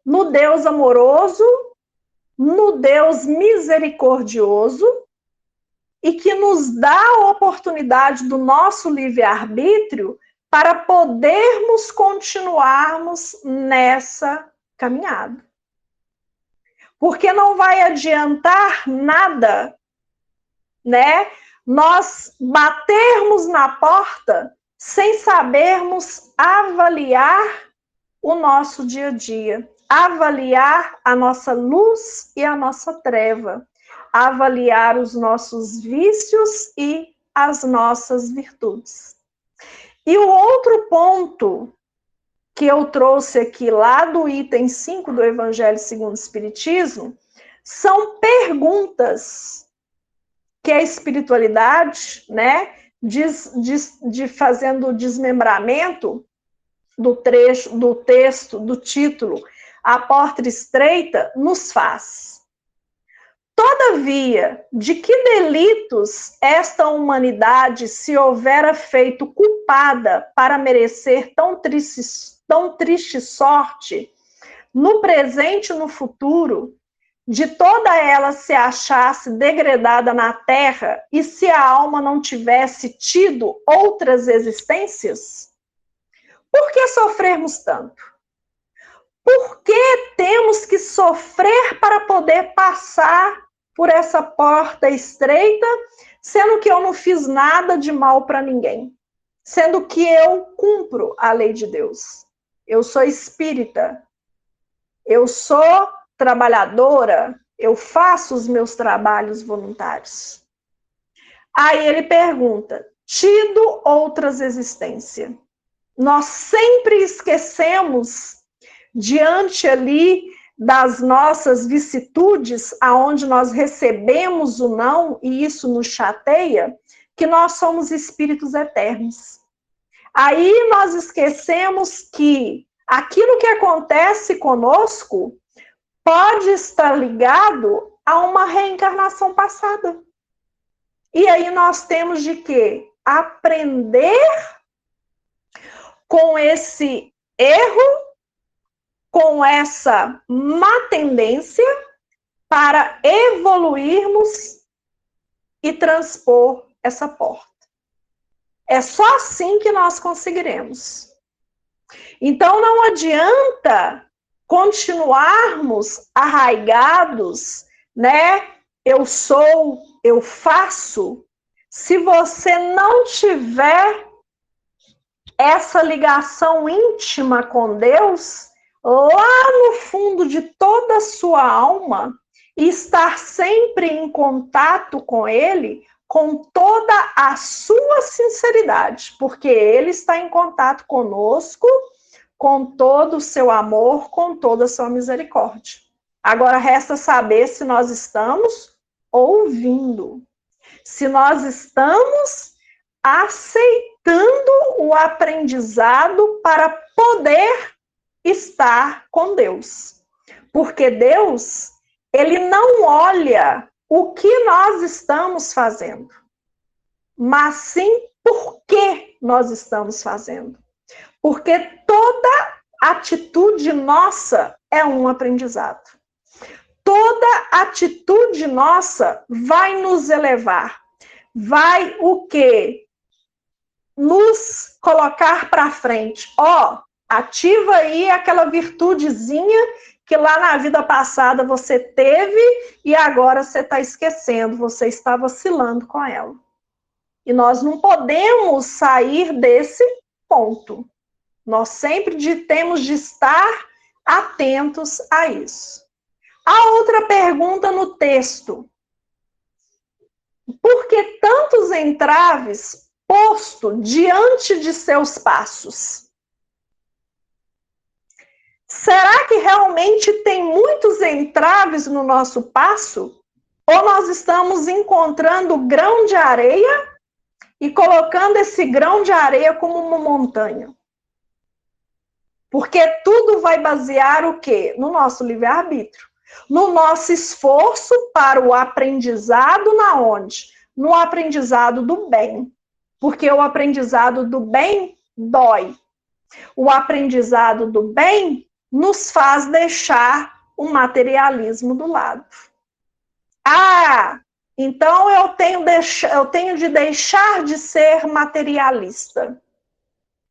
no Deus amoroso, no Deus misericordioso, e que nos dá a oportunidade do nosso livre-arbítrio para podermos continuarmos nessa caminhada. Porque não vai adiantar nada, né, nós batermos na porta sem sabermos avaliar o nosso dia a dia, avaliar a nossa luz e a nossa treva, avaliar os nossos vícios e as nossas virtudes. E o outro ponto que eu trouxe aqui lá do item 5 do Evangelho segundo o Espiritismo são perguntas que a espiritualidade, né, fazendo o desmembramento do trecho, do texto, do título, A Porta Estreita, nos faz. Todavia, de que delitos esta humanidade se houvera feito culpada para merecer tão triste sorte, no presente e no futuro, de toda ela se achasse degradada na terra e se a alma não tivesse tido outras existências? Por que sofrermos tanto? Por que temos que sofrer para poder passar por essa porta estreita, sendo que eu não fiz nada de mal para ninguém? Sendo que eu cumpro a lei de Deus. Eu sou espírita. Eu sou trabalhadora. Eu faço os meus trabalhos voluntários. Aí ele pergunta, tido outras existências? Nós sempre esquecemos, diante ali das nossas vicissitudes, aonde nós recebemos o não, e isso nos chateia, que nós somos espíritos eternos. Aí nós esquecemos que aquilo que acontece conosco pode estar ligado a uma reencarnação passada. E aí nós temos de quê? Aprender com esse erro, com essa má tendência, para evoluirmos e transpor essa porta. É só assim que nós conseguiremos. Então não adianta continuarmos arraigados, né? Eu sou, eu faço, se você não tiver essa ligação íntima com Deus, lá no fundo de toda a sua alma, e estar sempre em contato com Ele, com toda a sua sinceridade, porque Ele está em contato conosco, com todo o seu amor, com toda a sua misericórdia. Agora resta saber se nós estamos ouvindo, se nós estamos aceitando o aprendizado para poder estar com Deus. Porque Deus, Ele não olha o que nós estamos fazendo, mas sim por que nós estamos fazendo. Porque toda atitude nossa é um aprendizado. Toda atitude nossa vai nos elevar. Vai o quê? Nos colocar para frente. Ativa aí aquela virtudezinha que lá na vida passada você teve e agora você está esquecendo, você está vacilando com ela. E nós não podemos sair desse ponto. Nós sempre temos de estar atentos a isso. A outra pergunta no texto. Por que tantos entraves posto diante de seus passos? Será que realmente tem muitos entraves no nosso passo? Ou nós estamos encontrando grão de areia e colocando esse grão de areia como uma montanha? Porque tudo vai basear o quê? No nosso livre-arbítrio. No nosso esforço para o aprendizado na onde? No aprendizado do bem. Porque o aprendizado do bem dói. O aprendizado do bem nos faz deixar o materialismo do lado. Ah, então eu tenho de deixar de ser materialista.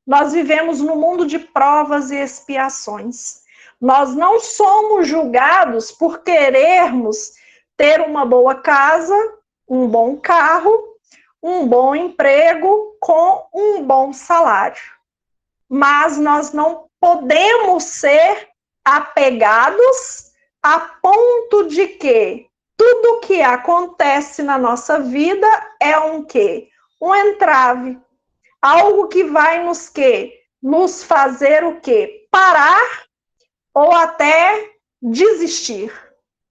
Nós vivemos num mundo de provas e expiações. Nós não somos julgados por querermos ter uma boa casa, um bom carro, um bom emprego com um bom salário. Mas nós não podemos ser apegados a ponto de que tudo que acontece na nossa vida é um quê? Um entrave. Algo que vai nos fazer o quê? Parar ou até desistir.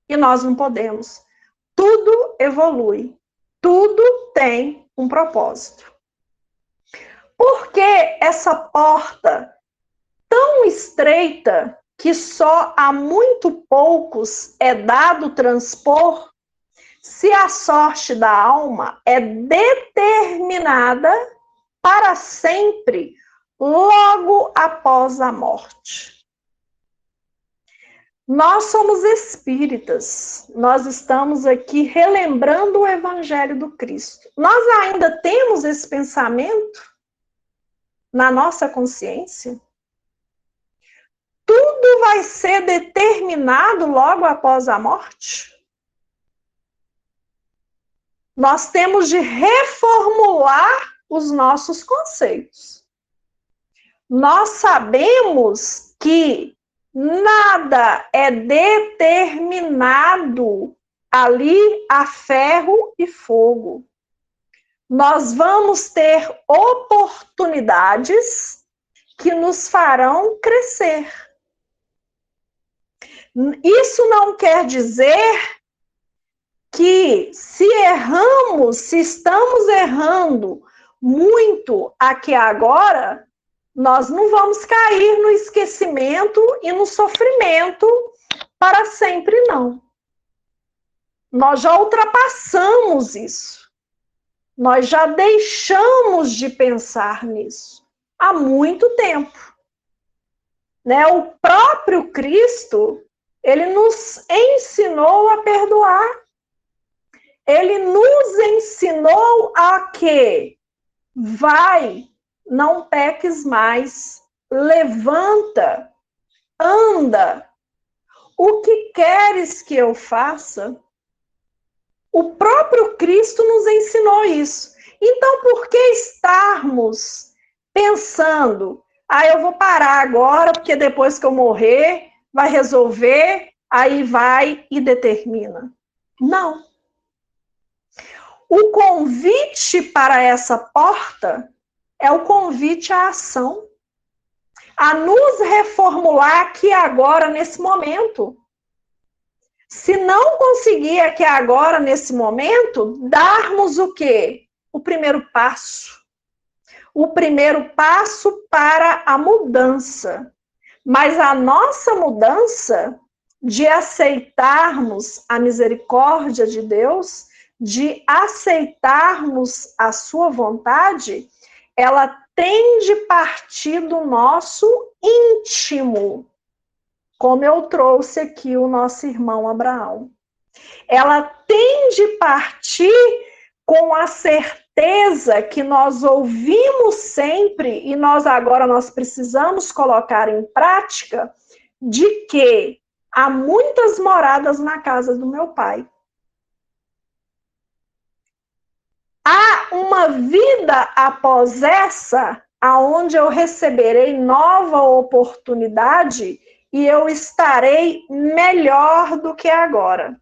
E nós não podemos. Tudo evolui. Tudo tem um propósito. Por que essa porta tão estreita que só a muito poucos é dado transpor, se a sorte da alma é determinada para sempre, logo após a morte? Nós somos espíritas, nós estamos aqui relembrando o Evangelho do Cristo. Nós ainda temos esse pensamento na nossa consciência? Tudo vai ser determinado logo após a morte? Nós temos de reformular os nossos conceitos. Nós sabemos que nada é determinado ali a ferro e fogo. Nós vamos ter oportunidades que nos farão crescer. Isso não quer dizer que se estamos errando muito aqui agora, nós não vamos cair no esquecimento e no sofrimento para sempre, não. Nós já ultrapassamos isso. Nós já deixamos de pensar nisso há muito tempo. Né? O próprio Cristo, ele nos ensinou a perdoar. Ele nos ensinou a que vai, não peques mais, levanta, anda. O que queres que eu faça? O próprio Cristo nos ensinou isso. Então, por que estarmos pensando, eu vou parar agora, porque depois que eu morrer, vai resolver, aí vai e determina? Não. O convite para essa porta é o convite à ação, a nos reformular aqui agora, nesse momento. Se não conseguir aqui agora, nesse momento, darmos o quê? O primeiro passo. O primeiro passo para a mudança. Mas a nossa mudança de aceitarmos a misericórdia de Deus, de aceitarmos a sua vontade, ela tem de partir do nosso íntimo, como eu trouxe aqui o nosso irmão Abraão. Ela tem de partir com a certeza que nós ouvimos sempre e nós precisamos colocar em prática, de que há muitas moradas na casa do meu Pai. Há uma vida após essa, aonde eu receberei nova oportunidade e eu estarei melhor do que agora.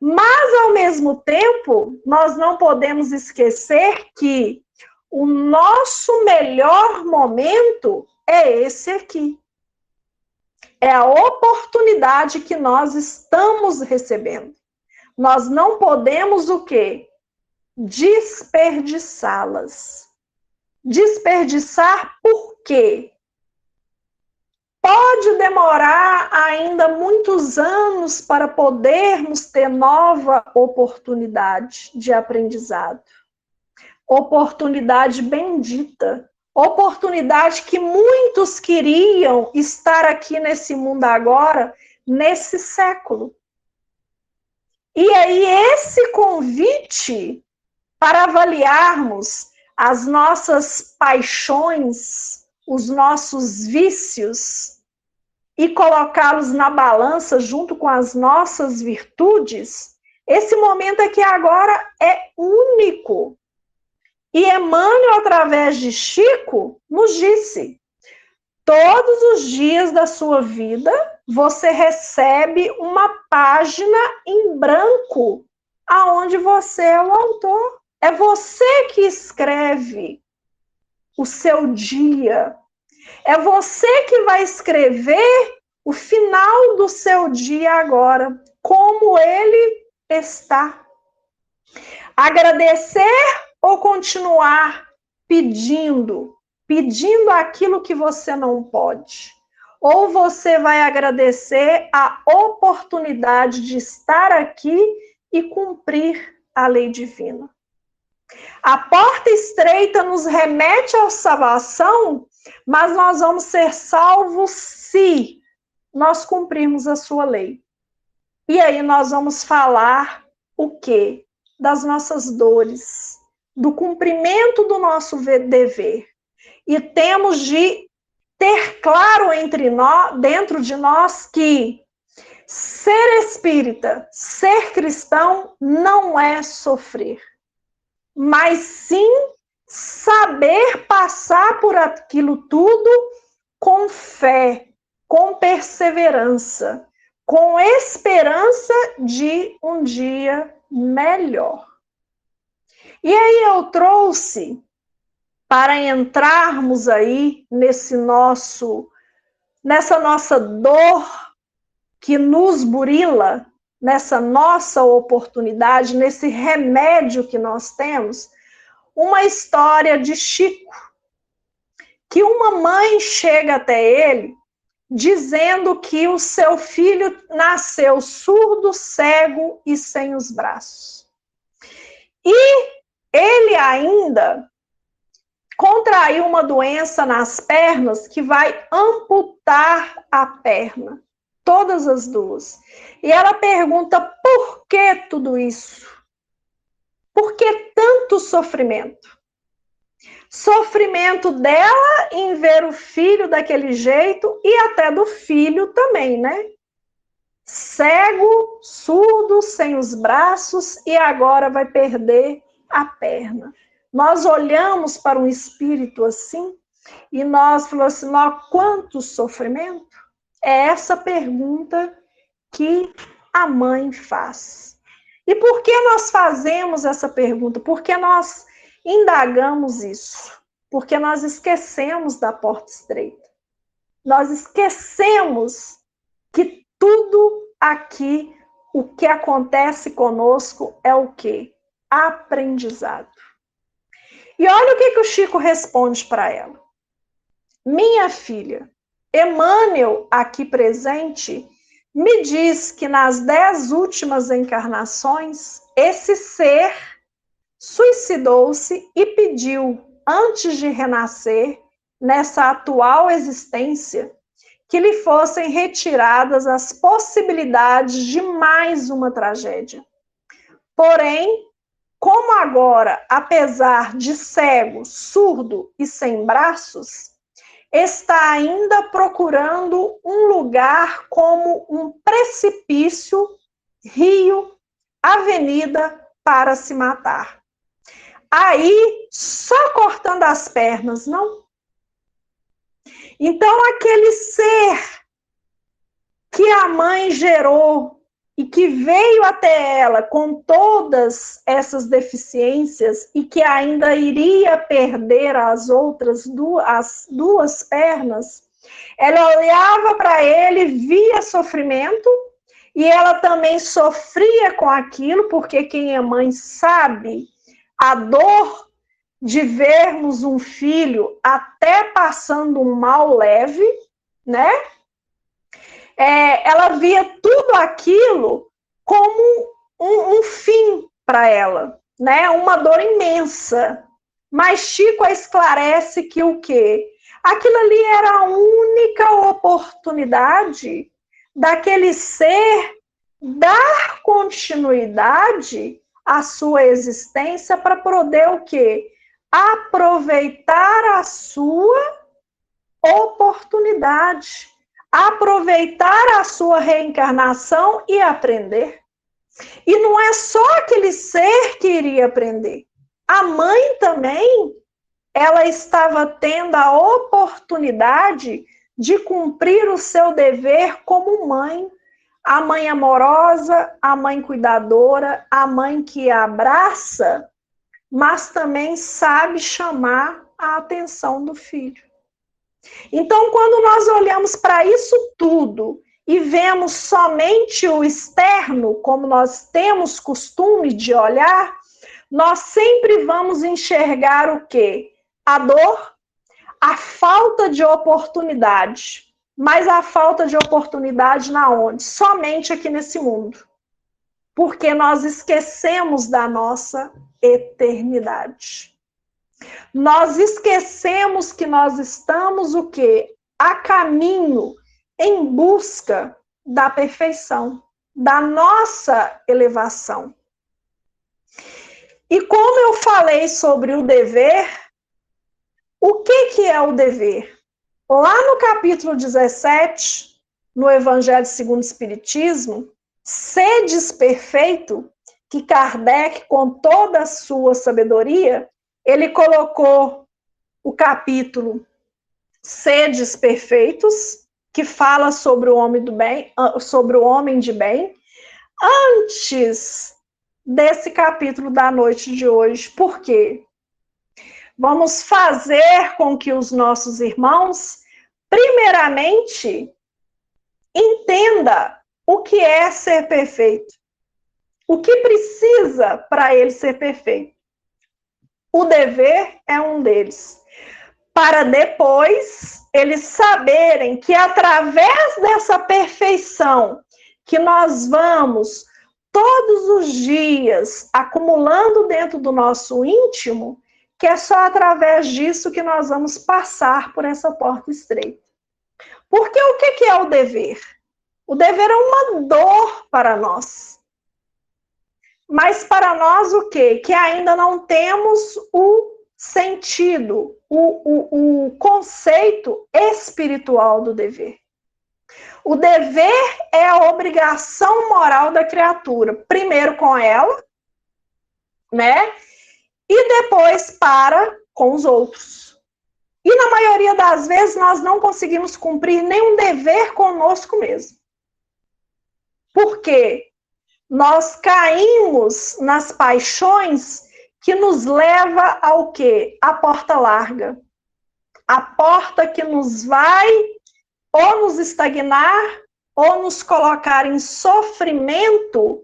Mas, ao mesmo tempo, nós não podemos esquecer que o nosso melhor momento é esse aqui. É a oportunidade que nós estamos recebendo. Nós não podemos o quê? Desperdiçá-las. Desperdiçar por quê? Pode demorar ainda muitos anos para podermos ter nova oportunidade de aprendizado. Oportunidade bendita, Oportunidade que muitos queriam estar aqui nesse mundo agora, nesse século. E aí esse convite para avaliarmos as nossas paixões, os nossos vícios e colocá-los na balança junto com as nossas virtudes, esse momento aqui agora é único. E Emmanuel, através de Chico, nos disse: todos os dias da sua vida, você recebe uma página em branco, aonde você é o autor. É você que escreve o seu dia. É você que vai escrever o final do seu dia agora, como ele está. Agradecer ou continuar pedindo aquilo que você não pode? Ou você vai agradecer a oportunidade de estar aqui e cumprir a lei divina? A porta estreita nos remete à salvação, mas nós vamos ser salvos se nós cumprirmos a sua lei. E aí nós vamos falar o quê? Das nossas dores, do cumprimento do nosso dever. E temos de ter claro dentro de nós que ser espírita, ser cristão, não é sofrer, mas sim saber passar por aquilo tudo com fé, com perseverança, com esperança de um dia melhor. E aí eu trouxe, para entrarmos aí nessa nossa dor que nos burila, nessa nossa oportunidade, nesse remédio que nós temos, uma história de Chico, que uma mãe chega até ele dizendo que o seu filho nasceu surdo, cego e sem os braços. E ele ainda contraiu uma doença nas pernas que vai amputar a perna, todas as duas. E ela pergunta: por que tudo isso? Por que tanto sofrimento? Sofrimento dela em ver o filho daquele jeito e até do filho também, né? Cego, surdo, sem os braços e agora vai perder a perna. Nós olhamos para um espírito assim e nós falamos assim: quanto sofrimento? É essa pergunta que a mãe faz. E por que nós fazemos essa pergunta? Porque nós indagamos isso. Porque nós esquecemos da porta estreita. Nós esquecemos que tudo aqui, o que acontece conosco é o quê? Aprendizado. E olha o que o Chico responde para ela. Minha filha, Emmanuel, aqui presente, me diz que nas 10 últimas encarnações, esse ser suicidou-se e pediu, antes de renascer, nessa atual existência, que lhe fossem retiradas as possibilidades de mais uma tragédia. Porém, como agora, apesar de cego, surdo e sem braços, está ainda procurando um lugar como um precipício, rio, avenida para se matar. Aí, só cortando as pernas, não? Então, aquele ser que a mãe gerou e que veio até ela com todas essas deficiências e que ainda iria perder as duas pernas, ela olhava para ele, via sofrimento e ela também sofria com aquilo, porque quem é mãe sabe a dor de vermos um filho até passando um mal leve, né? Ela via tudo aquilo como um fim para ela, né? Uma dor imensa. Mas Chico esclarece que o quê? Aquilo ali era a única oportunidade daquele ser dar continuidade à sua existência para poder o quê? Aproveitar a sua oportunidade, aproveitar a sua reencarnação e aprender. E não é só aquele ser que iria aprender. A mãe também, ela estava tendo a oportunidade de cumprir o seu dever como mãe. A mãe amorosa, a mãe cuidadora, a mãe que abraça, mas também sabe chamar a atenção do filho. Então, quando nós olhamos para isso tudo e vemos somente o externo, como nós temos costume de olhar, nós sempre vamos enxergar o quê? A dor, a falta de oportunidade. Mas a falta de oportunidade na onde? Somente aqui nesse mundo. Porque nós esquecemos da nossa eternidade. Nós esquecemos que nós estamos o quê? A caminho, em busca da perfeição, da nossa elevação. E como eu falei sobre o dever, o que é o dever? Lá no capítulo 17, no Evangelho segundo o Espiritismo, sedes perfeito, que Kardec, com toda a sua sabedoria, ele colocou o capítulo Sedes Perfeitos, que fala sobre o homem do bem, sobre o homem de bem, antes desse capítulo da noite de hoje. Por quê? Vamos fazer com que os nossos irmãos, primeiramente, entenda o que é ser perfeito. O que precisa para ele ser perfeito? O dever é um deles. Para depois eles saberem que através dessa perfeição que nós vamos todos os dias acumulando dentro do nosso íntimo, que é só através disso que nós vamos passar por essa porta estreita. Porque o que é o dever? O dever é uma dor para nós. Mas para nós o quê? Que ainda não temos o sentido, o conceito espiritual do dever. O dever é a obrigação moral da criatura, primeiro com ela, né? E depois para com os outros. E na maioria das vezes nós não conseguimos cumprir nenhum dever conosco mesmo. Por quê? Nós caímos nas paixões que nos leva ao quê? A porta larga. A porta que nos vai ou nos estagnar ou nos colocar em sofrimento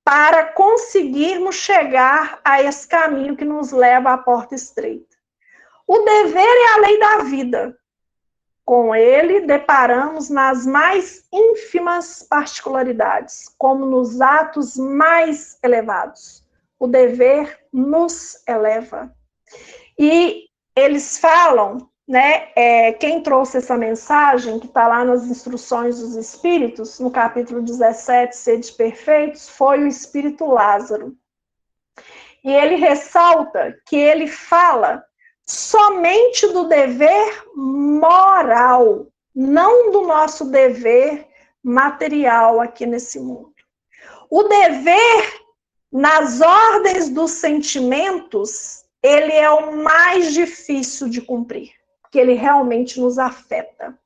para conseguirmos chegar a esse caminho que nos leva à porta estreita. O dever é a lei da vida. Com ele, deparamos nas mais ínfimas particularidades, como nos atos mais elevados. O dever nos eleva. E eles falam, né, quem trouxe essa mensagem, que está lá nas instruções dos Espíritos, no capítulo 17, Sedes Perfeitos, foi o Espírito Lázaro. E ele ressalta que ele fala somente do dever moral, não do nosso dever material aqui nesse mundo. O dever nas ordens dos sentimentos, ele é o mais difícil de cumprir, porque ele realmente nos afeta.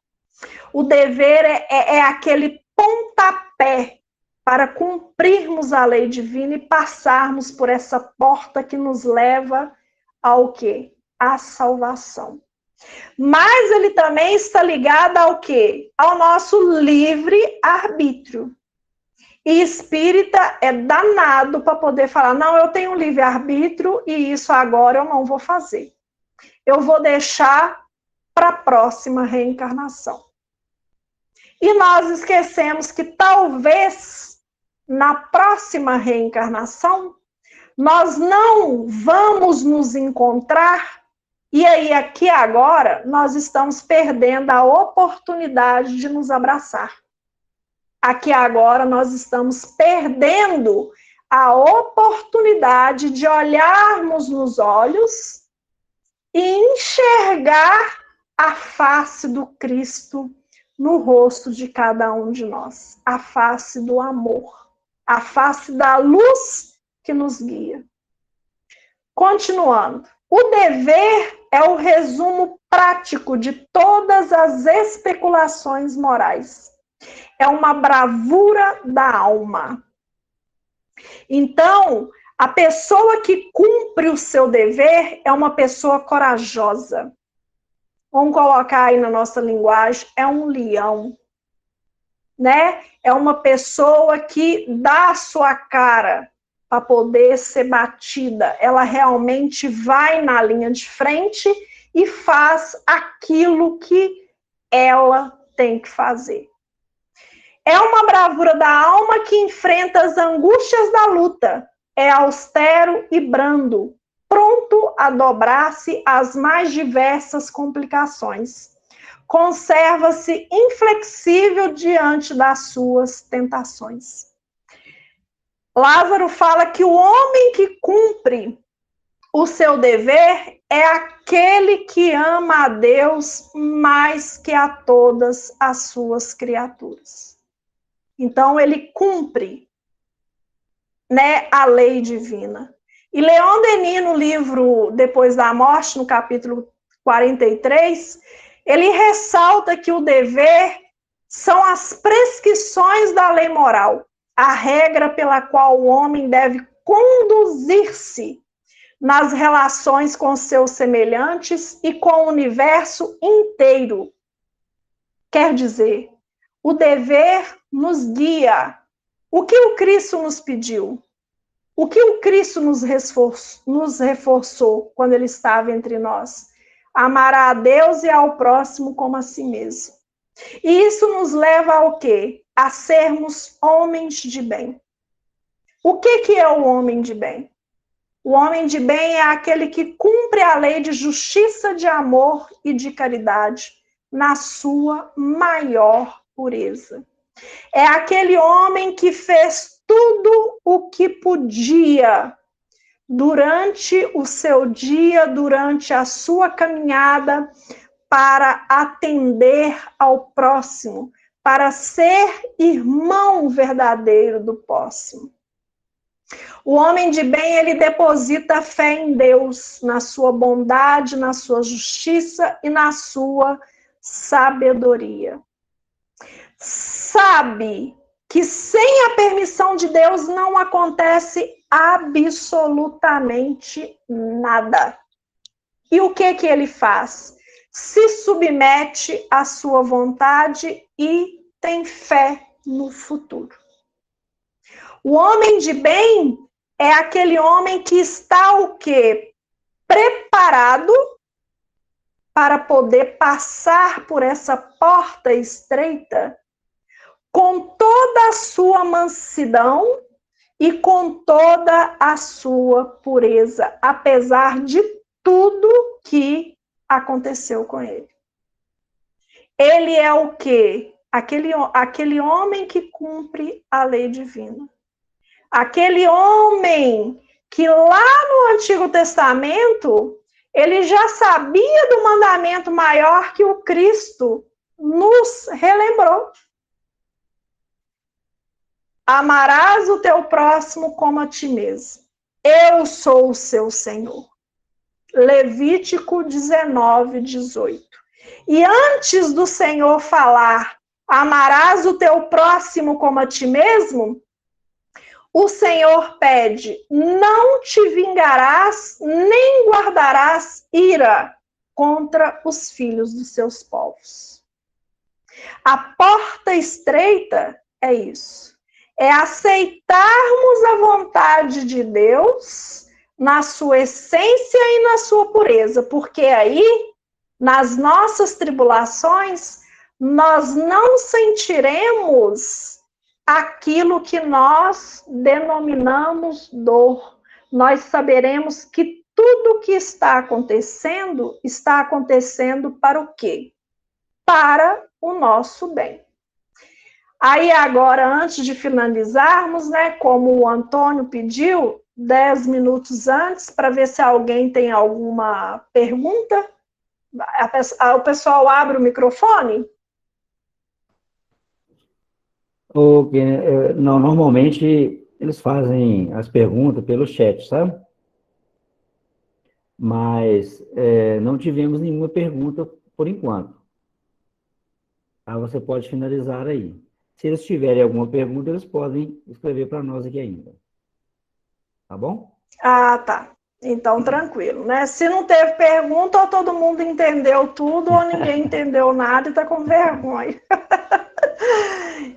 O dever é aquele pontapé para cumprirmos a lei divina e passarmos por essa porta que nos leva ao quê? A salvação. Mas ele também está ligado ao quê? Ao nosso livre-arbítrio. E espírita é danado para poder falar, não, eu tenho livre-arbítrio e isso agora eu não vou fazer. Eu vou deixar para a próxima reencarnação. E nós esquecemos que talvez na próxima reencarnação Nós não vamos nos encontrar, e aí aqui agora nós estamos perdendo a oportunidade de nos abraçar. Aqui agora nós estamos perdendo a oportunidade de olharmos nos olhos e enxergar a face do Cristo no rosto de cada um de nós, a face do amor, a face da luz que nos guia. Continuando, o dever é o resumo prático de todas as especulações morais. É uma bravura da alma. Então, a pessoa que cumpre o seu dever é uma pessoa corajosa. Vamos colocar aí na nossa linguagem, é um leão, né? É uma pessoa que dá a sua cara para poder ser batida. Ela realmente vai na linha de frente e faz aquilo que ela tem que fazer. É uma bravura da alma que enfrenta as angústias da luta. É austero e brando, pronto a dobrar-se às mais diversas complicações. Conserva-se inflexível diante das suas tentações. Lázaro fala que o homem que cumpre o seu dever é aquele que ama a Deus mais que a todas as suas criaturas. Então, ele cumpre, né, a lei divina. E Leon Denis, no livro Depois da Morte, no capítulo 43, ele ressalta que o dever são as prescrições da lei moral, a regra pela qual o homem deve conduzir-se nas relações com seus semelhantes e com o universo inteiro. Quer dizer, o dever nos guia. O que o Cristo nos pediu? O que o Cristo nos reforçou quando ele estava entre nós? Amará a Deus e ao próximo como a si mesmo. E isso nos leva ao quê? A sermos homens de bem. O que é o homem de bem? O homem de bem é aquele que cumpre a lei de justiça, de amor e de caridade na sua maior pureza. É aquele homem que fez tudo o que podia durante o seu dia, durante a sua caminhada, para atender ao próximo, para ser irmão verdadeiro do próximo. O homem de bem, ele deposita fé em Deus, na sua bondade, na sua justiça e na sua sabedoria. Sabe que sem a permissão de Deus não acontece absolutamente nada. E o que ele faz? Se submete à sua vontade e tem fé no futuro. O homem de bem é aquele homem que está o quê? Preparado para poder passar por essa porta estreita com toda a sua mansidão e com toda a sua pureza, apesar de tudo que aconteceu com ele. Ele é o quê? Aquele homem que cumpre a lei divina. Aquele homem que lá no Antigo Testamento, ele já sabia do mandamento maior que o Cristo nos relembrou. Amarás o teu próximo como a ti mesmo. Eu sou o seu Senhor. Levítico 19, 18. E antes do Senhor falar, amarás o teu próximo como a ti mesmo, o Senhor pede, não te vingarás, nem guardarás ira contra os filhos dos seus povos. A porta estreita é isso. É aceitarmos a vontade de Deus na sua essência e na sua pureza, porque aí, nas nossas tribulações, nós não sentiremos aquilo que nós denominamos dor. nós saberemos que tudo que está acontecendo para o quê? Para o nosso bem. Aí agora, antes de finalizarmos, né, como o Antônio pediu, 10 minutos antes, para ver se alguém tem alguma pergunta. O pessoal abre o microfone? Não, normalmente eles fazem as perguntas pelo chat, sabe? Mas não tivemos nenhuma pergunta por enquanto. Aí você pode finalizar aí. Se eles tiverem alguma pergunta, eles podem escrever para nós aqui ainda. Tá bom? Ah, tá. Então, tranquilo, né? Se não teve pergunta, ou todo mundo entendeu tudo, ou ninguém entendeu nada e está com vergonha.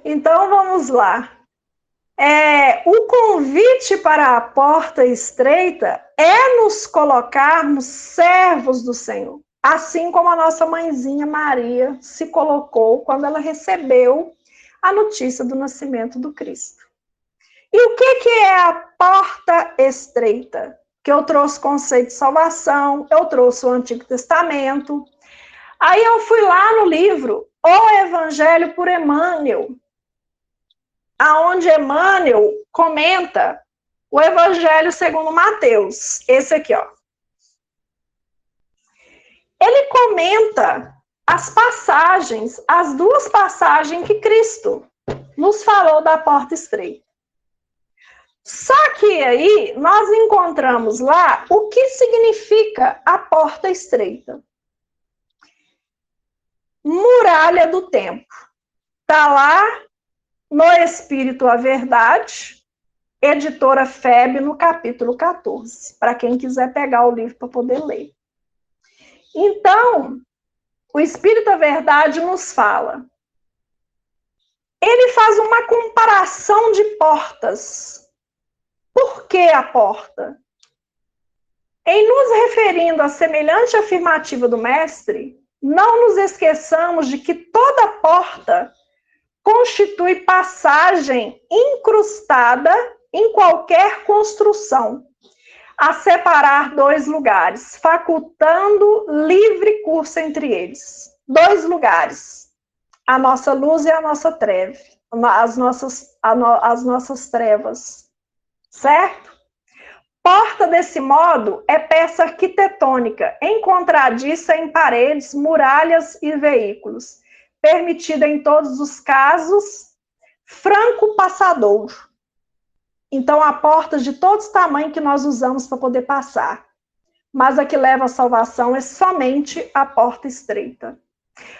Então, vamos lá. O convite para a porta estreita é nos colocarmos servos do Senhor, assim como a nossa mãezinha Maria se colocou quando ela recebeu a notícia do nascimento do Cristo. E o que é a porta estreita? Que eu trouxe conceito de salvação, eu trouxe o Antigo Testamento. Aí eu fui lá no livro O Evangelho por Emmanuel, aonde Emmanuel comenta o Evangelho segundo Mateus. Esse aqui, ó. Ele comenta as passagens, as duas passagens que Cristo nos falou da porta estreita. Só que aí nós encontramos lá o que significa a porta estreita. Muralha do tempo. Está lá no Espírito a Verdade, editora FEB, no capítulo 14, para quem quiser pegar o livro para poder ler. Então, o Espírito a Verdade nos fala. Ele faz uma comparação de portas. Por que a porta? Em nos referindo à semelhante afirmativa do mestre, não nos esqueçamos de que toda porta constitui passagem incrustada em qualquer construção, a separar dois lugares, facultando livre curso entre eles. Dois lugares, a nossa luz e a nossa treva, as nossas trevas, certo? Porta, desse modo, é peça arquitetônica, encontradiça em paredes, muralhas e veículos, permitida em todos os casos, franco passadouro. Então, há portas de todos os tamanhos que nós usamos para poder passar. Mas a que leva à salvação é somente a porta estreita.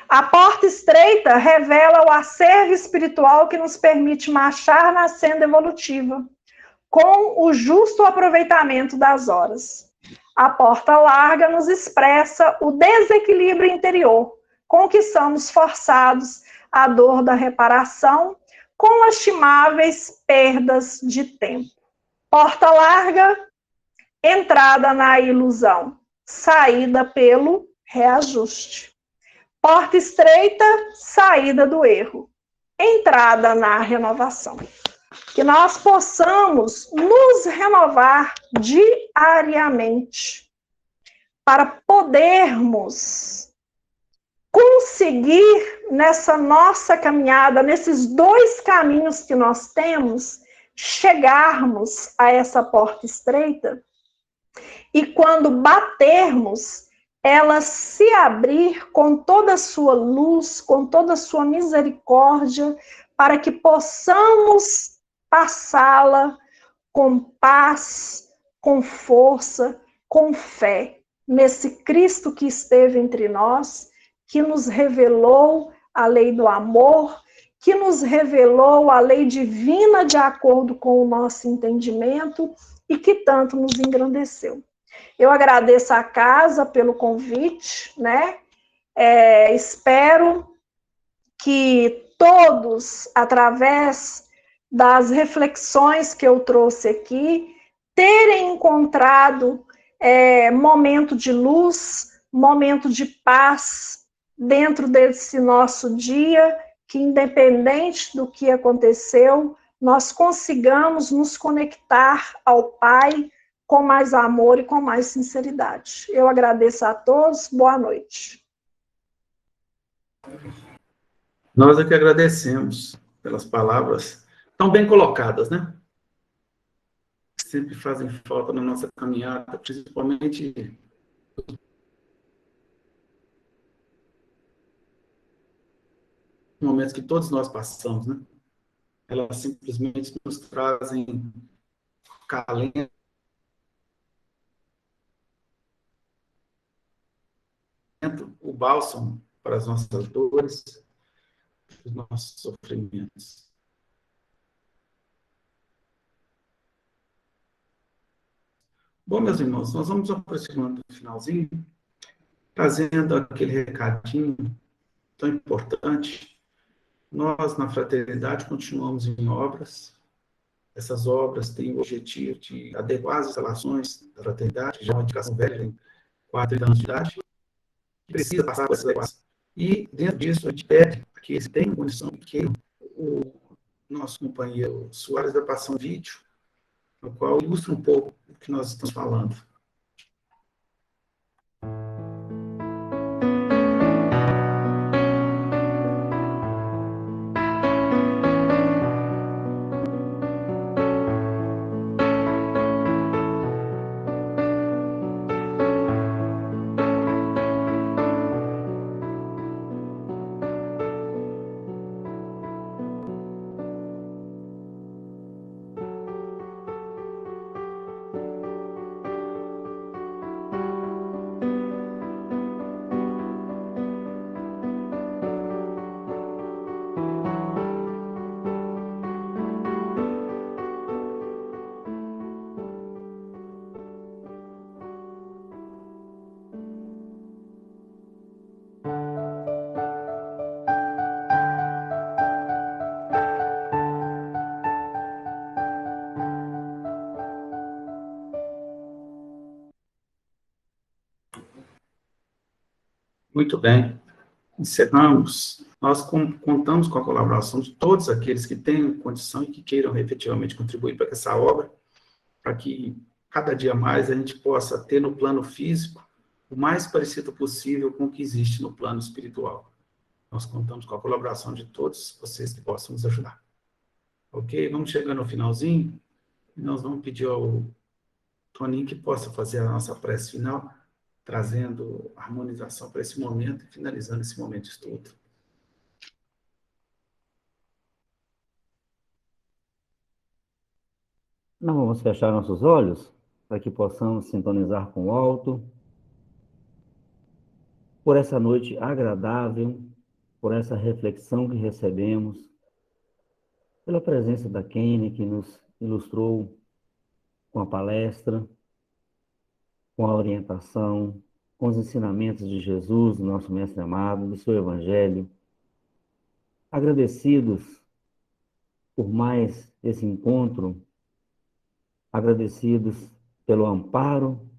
A porta estreita revela o acervo espiritual que nos permite marchar na senda evolutiva, com o justo aproveitamento das horas. A porta larga nos expressa o desequilíbrio interior, com que somos forçados à dor da reparação, com lastimáveis perdas de tempo. Porta larga, entrada na ilusão, saída pelo reajuste. Porta estreita, saída do erro, entrada na renovação. Que nós possamos nos renovar diariamente para podermos conseguir nessa nossa caminhada, nesses dois caminhos que nós temos, chegarmos a essa porta estreita e quando batermos, ela se abrir com toda a sua luz, com toda a sua misericórdia, para que possamos passá-la com paz, com força, com fé, nesse Cristo que esteve entre nós, que nos revelou a lei do amor, que nos revelou a lei divina de acordo com o nosso entendimento e que tanto nos engrandeceu. Eu agradeço à casa pelo convite, né? Espero que todos, através das reflexões que eu trouxe aqui, terem encontrado momento de luz, momento de paz dentro desse nosso dia, que independente do que aconteceu, nós consigamos nos conectar ao Pai com mais amor e com mais sinceridade. Eu agradeço a todos, boa noite. Nós é que agradecemos pelas palavras tão bem colocadas, né? Sempre fazem falta na nossa caminhada, principalmente momentos que todos nós passamos, né? Elas simplesmente nos trazem calento, o bálsamo para as nossas dores, os nossos sofrimentos. Bom, meus irmãos, nós vamos aproximando do finalzinho, trazendo aquele recadinho tão importante. Nós, na Fraternidade, continuamos em obras. Essas obras têm o objetivo de adequar as instalações da Fraternidade, já é uma indicação velha, tem 40 anos de idade, precisa passar por essa adequação. E, dentro disso, a gente pede que eles tenham condição, que o nosso companheiro Soares vai passar um vídeo, no qual ilustra um pouco o que nós estamos falando. Muito bem. Encerramos. Nós contamos com a colaboração de todos aqueles que tenham condição e que queiram efetivamente contribuir para essa obra, para que cada dia mais a gente possa ter no plano físico o mais parecido possível com o que existe no plano espiritual. Nós contamos com a colaboração de todos vocês que possam nos ajudar. Ok? Vamos chegando ao finalzinho e nós vamos pedir ao Toninho que possa fazer a nossa prece final, trazendo harmonização para esse momento e finalizando esse momento de estudo. Não vamos fechar nossos olhos para que possamos sintonizar com o alto, por essa noite agradável, por essa reflexão que recebemos, pela presença da Kênia, que nos ilustrou com a palestra, com a orientação, com os ensinamentos de Jesus, do nosso Mestre amado, do seu Evangelho. Agradecidos por mais esse encontro, agradecidos pelo amparo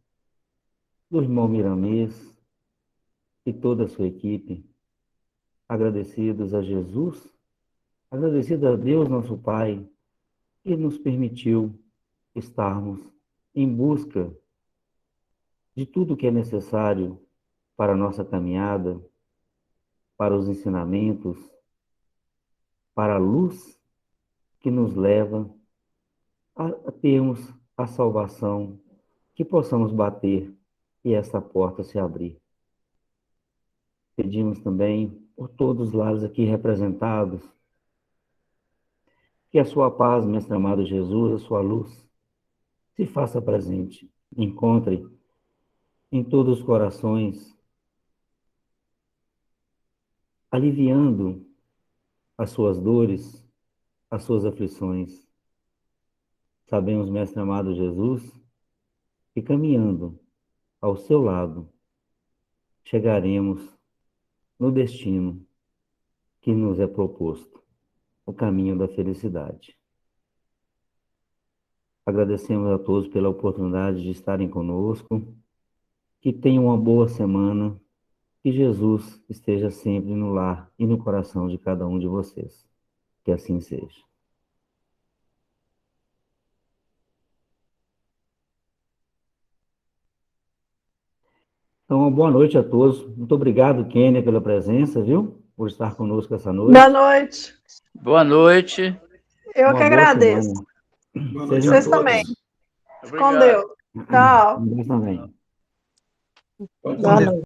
do irmão Miramês e toda a sua equipe, agradecidos a Jesus, agradecidos a Deus, nosso Pai, que nos permitiu estarmos em busca de tudo que é necessário para a nossa caminhada, para os ensinamentos, para a luz que nos leva a termos a salvação, que possamos bater e essa porta se abrir. Pedimos também por todos os lares aqui representados, que a sua paz, Mestre amado Jesus, a sua luz, se faça presente, encontre em todos os corações, aliviando as suas dores, as suas aflições. Sabemos, Mestre amado Jesus, que caminhando ao seu lado, chegaremos no destino que nos é proposto, o caminho da felicidade. Agradecemos a todos pela oportunidade de estarem conosco, que tenham uma boa semana, que Jesus esteja sempre no lar e no coração de cada um de vocês. Que assim seja. Então, uma boa noite a todos. Muito obrigado, Kênia, pela presença, viu? Por estar conosco essa noite. Boa noite. Boa noite. Eu Uma que boa agradeço. semana. Boa noite Seja- a Vocês todos. também. Com Obrigado. Deus. Tchau. Nós também. Vamos Boa com noite.